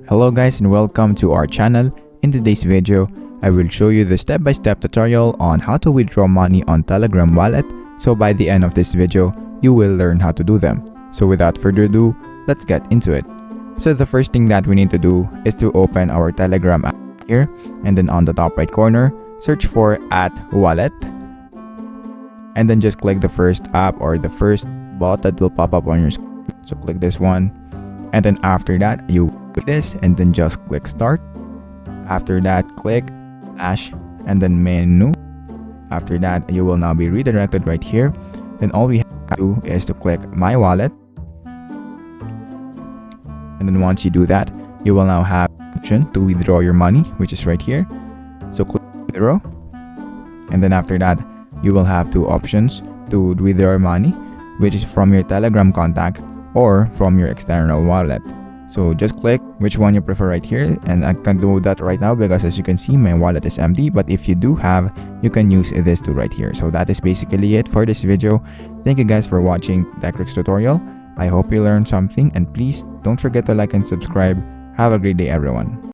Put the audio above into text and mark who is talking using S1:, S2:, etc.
S1: Hello guys and welcome to our channel. In today's video, I will show you the step-by-step tutorial on how to withdraw money on Telegram wallet. So by the end of this video, you will learn how to do them. So without further ado, let's get into it. So the first thing that we need to do is to open our Telegram app here, and then on the top right corner, search for @wallet. And then just click the first app or the first bot that will pop up on your screen. So click this one. And then after that, you click this and then just click start. After that, click hash and then menu. After that, you will now be redirected right here. Then all we have to do is to click my wallet. And then once you do that, you will now have the option to withdraw your money, which is right here. So click withdraw. And then after that, you will have two options to withdraw your money, which is from your Telegram contact or from your external wallet. So just click which one you prefer right here, and I can do that right now because as you can see, my wallet is empty. But if you do have, you can use this too right here. So that is basically it for this video. Thank you guys for watching TechRix tutorial. I hope you learned something, and please don't forget to like and subscribe. Have a great day everyone.